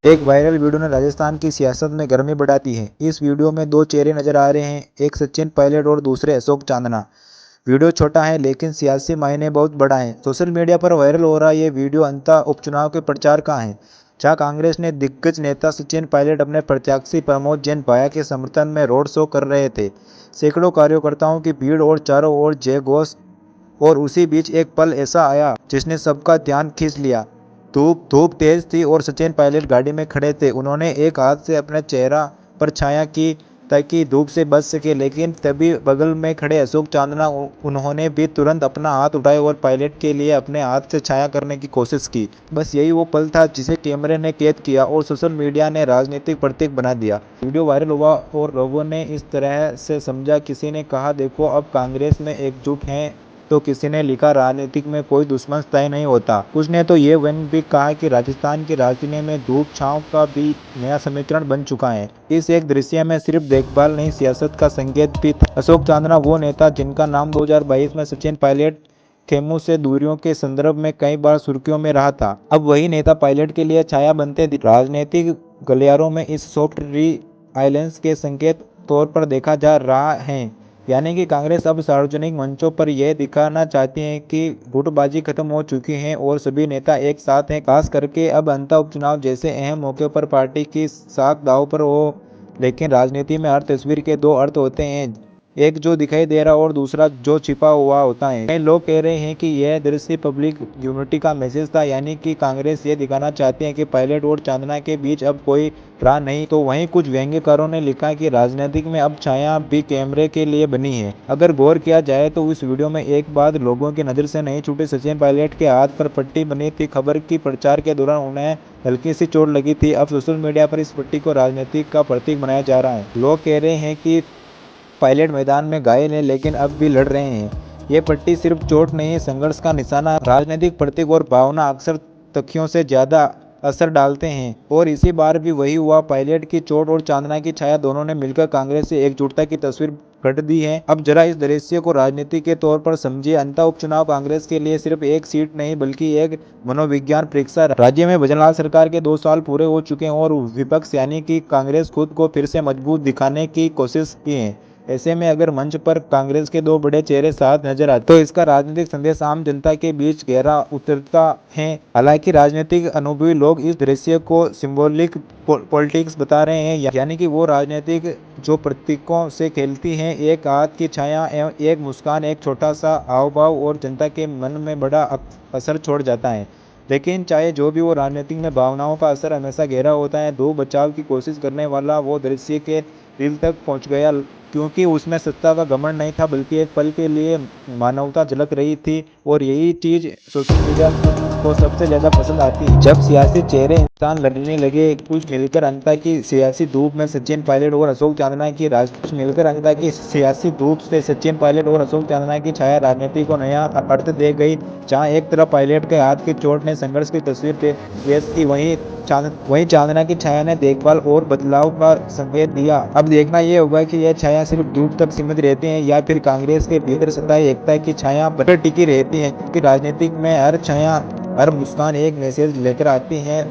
एक viral video ने राजस्थान की सियासत में गर्मी बढ़ा दी है। इस वीडियो में दो चेहरे नजर आ रहे हैं, एक सचिन पायलट और दूसरे अशोक चांदना। वीडियो छोटा है लेकिन सियासी मायने बहुत बड़ा है। सोशल मीडिया पर वायरल हो रहा ये वीडियो अंतः उपचुनाव के प्रचार का है, जहां कांग्रेस ने दिग्गज नेता सचिन पायलट अपने प्रत्याशी प्रमोद जैन भाया के समर्थन में रोड शो कर रहे थे। सैकड़ों कार्यकर्ताओं की भीड़ और चारों ओर जय घोष। और उसी बीच एक पल ऐसा आया जिसने सबका ध्यान खींच लिया। धूप धूप तेज थी और सचिन पायलट गाड़ी में खड़े थे। उन्होंने एक हाथ से अपने चेहरा पर छाया की ताकि धूप से बच सके, लेकिन तभी बगल में खड़े अशोक चांदना उन्होंने भी तुरंत अपना हाथ उठाया और पायलट के लिए अपने हाथ से छाया करने की कोशिश की। बस यही वो पल था जिसे कैमरे ने कैद किया और सोशल मीडिया ने राजनीतिक प्रतीक बना दिया। वीडियो वायरल हुआ और लोगों ने इस तरह से समझा। किसी ने कहा देखो अब कांग्रेस में एकजुट हैं, तो किसी ने लिखा राजनीतिक में कोई दुश्मन तय नहीं होता। कुछ ने तो ये व्यंग भी कहा कि राजस्थान की राजनीति में धूप छांव का भी नया समीकरण बन चुका है। इस एक दृश्य में सिर्फ देखभाल नहीं, सियासत का संकेत भी था। अशोक चांदना वो नेता जिनका नाम 2022 में सचिन पायलट खेमों से दूरियों के संदर्भ में कई बार सुर्खियों में रहा था, अब वही नेता पायलट के लिए छाया बनते राजनीतिक गलियारों में इस सॉफ्ट री आइलेंस के संकेत तौर पर देखा जा रहा है। यानी कि कांग्रेस अब सार्वजनिक मंचों पर यह दिखाना चाहती है कि गुटबाजी खत्म हो चुकी है और सभी नेता एक साथ हैं। खास करके अब अंतः उपचुनाव जैसे अहम मौके पर पार्टी की साख दांव पर हो। लेकिन राजनीति में हर तस्वीर के दो अर्थ होते हैं, एक जो दिखाई दे रहा और दूसरा जो छिपा हुआ होता है। कई लोग कह रहे हैं कि यह दृश्य पब्लिक यूनिटी का मैसेज था, यानी कि कांग्रेस ये दिखाना चाहती है कि पायलट और चांदना के बीच अब कोई राह नहीं। तो वहीं कुछ व्यंग्यकारों ने लिखा कि राजनीतिक में अब छाया भी कैमरे के लिए बनी है। अगर गौर किया जाए तो इस वीडियो में एक बात लोगों की नजर से नहीं छूटी, सचिन पायलट के हाथ पर पट्टी बनी थी। खबर की प्रचार के दौरान उन्हें हल्की सी चोट लगी थी। अब सोशल मीडिया पर इस पट्टी को राजनीतिक का प्रतीक बनाया जा रहा है। लोग कह रहे हैं कि पायलट मैदान में घायल है लेकिन अब भी लड़ रहे हैं। ये पट्टी सिर्फ चोट नहीं, संघर्ष का निशाना। राजनीतिक प्रतीक और भावना अक्सर तथ्यों से ज्यादा असर डालते हैं और इसी बार भी वही हुआ। पायलट की चोट और चांदना की छाया दोनों ने मिलकर कांग्रेस से एकजुटता की तस्वीर गढ़ दी है। अब जरा इस दृश्य को राजनीति के तौर पर समझिए। अंतः उपचुनाव कांग्रेस के लिए सिर्फ एक सीट नहीं बल्कि एक मनोविज्ञान परीक्षा। राज्य में भजनलाल सरकार के 2 साल पूरे हो चुके हैं और विपक्ष यानी कि कांग्रेस खुद को फिर से मजबूत दिखाने की कोशिश की है। ऐसे में अगर मंच पर कांग्रेस के दो बड़े चेहरे साथ नजर आते तो इसका राजनीतिक संदेश आम जनता के बीच गहरा उतरता है। हालांकि राजनीतिक अनुभवी लोग इस दृश्य को सिंबॉलिक पॉलिटिक्स बता रहे हैं, यानी कि वो राजनीतिक जो प्रतीकों से खेलती है। एक हाथ की छाया, एक मुस्कान, एक छोटा सा हाव भाव और जनता के मन में बड़ा असर छोड़ जाता है। लेकिन चाहे जो भी हो, राजनीतिक में भावनाओं का असर हमेशा गहरा होता है। दो बचाव की कोशिश करने वाला वो दृश्य के दिल तक पहुंच गया, क्योंकि उसमें सत्ता का घमंड नहीं था बल्कि एक पल के लिए मानवता झलक रही थी। और यही चीज सोशल मीडिया को सबसे ज्यादा पसंद आती है। जब सियासी चेहरे इंसान लड़ने लगे कुछ मिलकर अंता की सियासी धूप में सचिन पायलट और अशोक चांदना की राज मिलकर अंता की सियासी धूप से सचिन पायलट और अशोक चांदना की छाया राजनीति को नया अर्थ दे गई। जहां एक तरफ पायलट के हाथ की चोट ने संघर्ष की तस्वीर पेश की, वहीं चांदना की छाया ने देखभाल और बदलाव का संकेत दिया। अब देखना यह होगा कि यह छाया सिर्फ धूप तक सीमित रहती है या फिर कांग्रेस के भीतर सत्ताई एकता की छाया पर टिकी रहती है, क्योंकि राजनीतिक में हर छाया, हर मुस्कान एक मैसेज लेकर आती है।